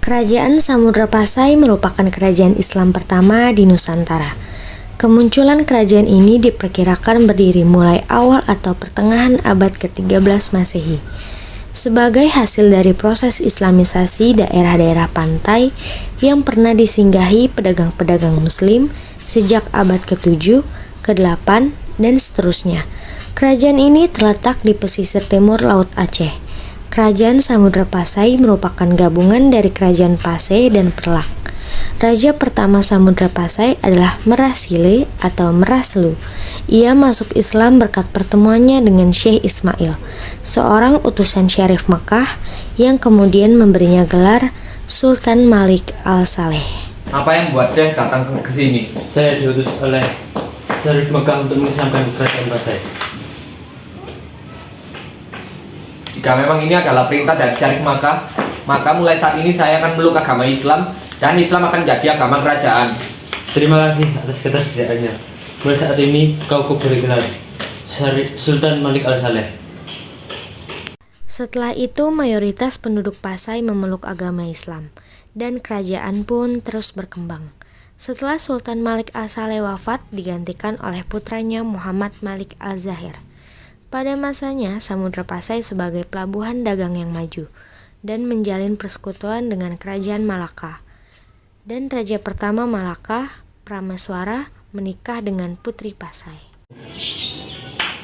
Kerajaan Samudra Pasai merupakan kerajaan Islam pertama di Nusantara. Kemunculan kerajaan ini diperkirakan berdiri mulai awal atau pertengahan abad ke-13 Masehi. Sebagai hasil dari proses islamisasi daerah-daerah pantai yang pernah disinggahi pedagang-pedagang muslim sejak abad ke-7, ke-8, dan seterusnya. Kerajaan ini terletak di pesisir timur Laut Aceh. Kerajaan Samudra Pasai merupakan gabungan dari Kerajaan Pasai dan Perlak. Raja pertama Samudra Pasai adalah Merasile atau Meraslu. Ia masuk Islam berkat pertemuannya dengan Syekh Ismail, seorang utusan Syarif Makkah yang kemudian memberinya gelar Sultan Malik Al-Saleh. Apa yang buat Syekh datang ke sini? Saya diutus oleh Syarif Makkah untuk mengislamkan kerajaan Pasai. Jika memang ini adalah perintah dari Syarif Makkah, maka mulai saat ini saya akan meluk agama Islam dan Islam akan jadi agama kerajaan. Terima kasih atas ketersediaannya. Mulai saat ini kau kuberi gelar Sultan Malik Al-Saleh. Setelah itu mayoritas penduduk Pasai memeluk agama Islam dan kerajaan pun terus berkembang. Setelah Sultan Malik Al-Saleh wafat digantikan oleh putranya Muhammad Malik Al-Zahir. Pada masanya, Samudra Pasai sebagai pelabuhan dagang yang maju dan menjalin persekutuan dengan kerajaan Malaka. Dan raja pertama Malaka, Prameswara, menikah dengan putri Pasai.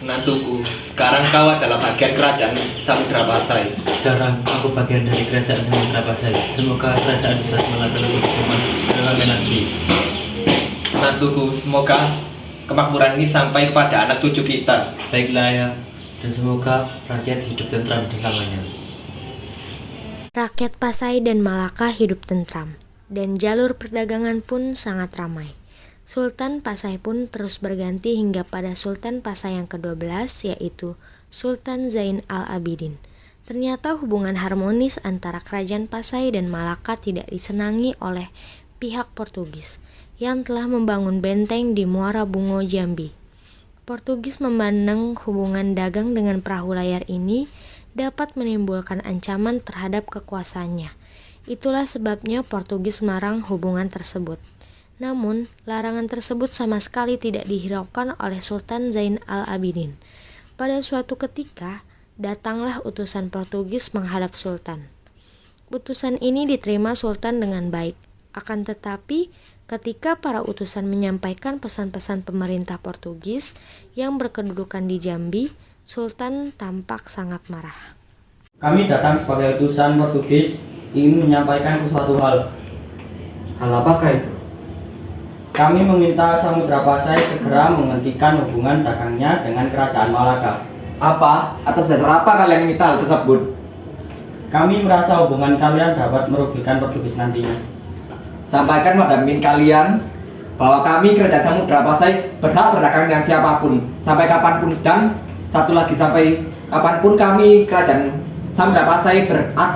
Menantuku, sekarang kau adalah bagian kerajaan Samudra Pasai. Sekarang aku bagian dari kerajaan Samudra Pasai. Semoga kerajaan Islam melakukan hukuman dalam nanti. Menantuku, semoga kemakmuran ini sampai kepada anak cucu kita. Baiklah ya, dan semoga rakyat hidup tentram bersamanya. Rakyat Pasai dan Malaka hidup tentram, dan jalur perdagangan pun sangat ramai. Sultan Pasai pun terus berganti hingga pada Sultan Pasai yang ke-12, yaitu Sultan Zain al-Abidin. Ternyata hubungan harmonis antara kerajaan Pasai dan Malaka tidak disenangi oleh pihak Portugis yang telah membangun benteng di Muara Bungo, Jambi. Portugis memandang hubungan dagang dengan perahu layar ini dapat menimbulkan ancaman terhadap kekuasaannya. Itulah sebabnya Portugis melarang hubungan tersebut. Namun, larangan tersebut sama sekali tidak dihiraukan oleh Sultan Zain al-Abidin. Pada suatu ketika, datanglah utusan Portugis menghadap Sultan. Utusan ini diterima Sultan dengan baik. Akan tetapi, ketika para utusan menyampaikan pesan-pesan pemerintah Portugis yang berkedudukan di Jambi, Sultan tampak sangat marah. Kami datang sebagai utusan Portugis ingin menyampaikan sesuatu hal. Hal apakah itu? Kami meminta Samudra Pasai segera menghentikan hubungan dagangnya dengan kerajaan Malaka. Apa? Atas dasar apa kalian minta hal tersebut? Kami merasa hubungan kalian dapat merugikan Portugis nantinya. Sampaikan pada pemimpin kalian bahwa kami kerajaan Samudra Pasai berhak berdagang dengan siapapun sampai kapanpun, dan satu lagi, sampai kapanpun kami kerajaan Samudra Pasai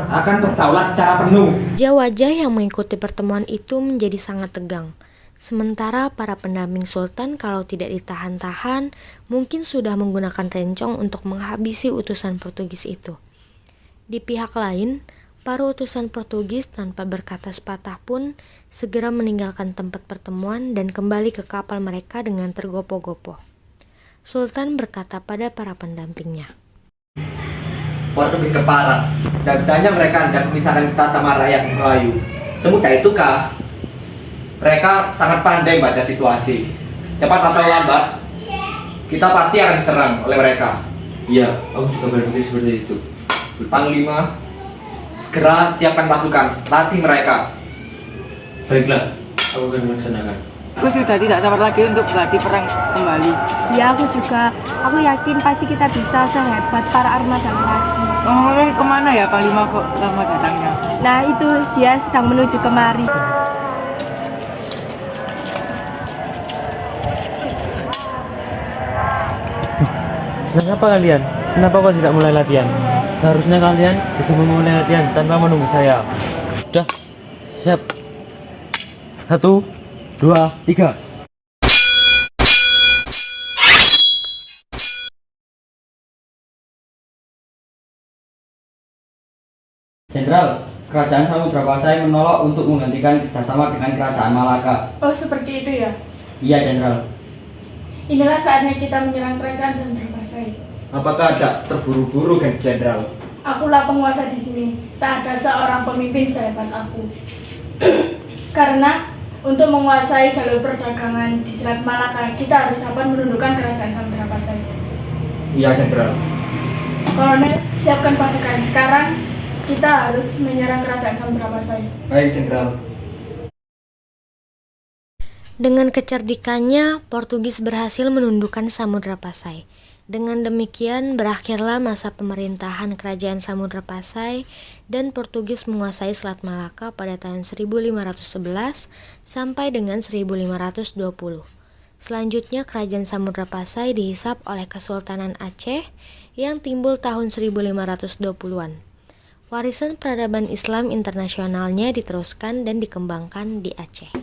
akan berdaulat secara penuh. Wajah yang mengikuti pertemuan itu menjadi sangat tegang. Sementara para pendamping Sultan kalau tidak ditahan-tahan mungkin sudah menggunakan rencong untuk menghabisi utusan Portugis itu. Di pihak lain, para utusan Portugis tanpa berkata sepatah pun segera meninggalkan tempat pertemuan dan kembali ke kapal mereka dengan tergopoh-gopoh. Sultan berkata pada para pendampingnya, Portugis kepala, sebisanya mereka hendak memisahkan kita sama rakyat Melayu. Semudah itukah? Mereka sangat pandai baca situasi. Cepat atau lambat, kita pasti akan diserang oleh mereka. Iya, aku juga berpikir seperti itu. Panglima, segera siapkan pasukan, latih mereka. Baiklah, aku akan melaksanakan. Aku sudah tidak sabar lagi untuk berlatih perang kembali. Ya, aku juga. Aku yakin pasti kita bisa sehebat para armada lagi. Ngomong kemana ya Panglima kok lama datangnya? Nah, itu dia sedang menuju kemari. Kenapa kalian? Kenapa kau tidak mulai latihan? Seharusnya kalian bisa memulai latihan tanpa menunggu saya. Sudah, siap. 1, 2, 3. Jenderal, Kerajaan Samudra Pasai menolak untuk menghentikan kerjasama dengan Kerajaan Malaka. Oh, seperti itu ya. Iya, Jenderal. Inilah saatnya kita menyerang kerajaan Samudra Pasai. Apakah ada terburu-buru, Jenderal? Akulah penguasa di sini. Tak ada seorang pemimpin sehebat aku. Karena untuk menguasai jalur perdagangan di Selat Malaka, kita harus dapat menundukkan kerajaan Samudra Pasai. Iya, Jenderal. Kolonel, siapkan pasukan. Sekarang kita harus menyerang kerajaan Samudra Pasai. Baik, Jenderal. Dengan kecerdikannya, Portugis berhasil menundukkan Samudra Pasai. Dengan demikian, berakhirlah masa pemerintahan Kerajaan Samudra Pasai dan Portugis menguasai Selat Malaka pada tahun 1511 sampai dengan 1520. Selanjutnya, Kerajaan Samudra Pasai dihisap oleh Kesultanan Aceh yang timbul tahun 1520-an. Warisan peradaban Islam internasionalnya diteruskan dan dikembangkan di Aceh.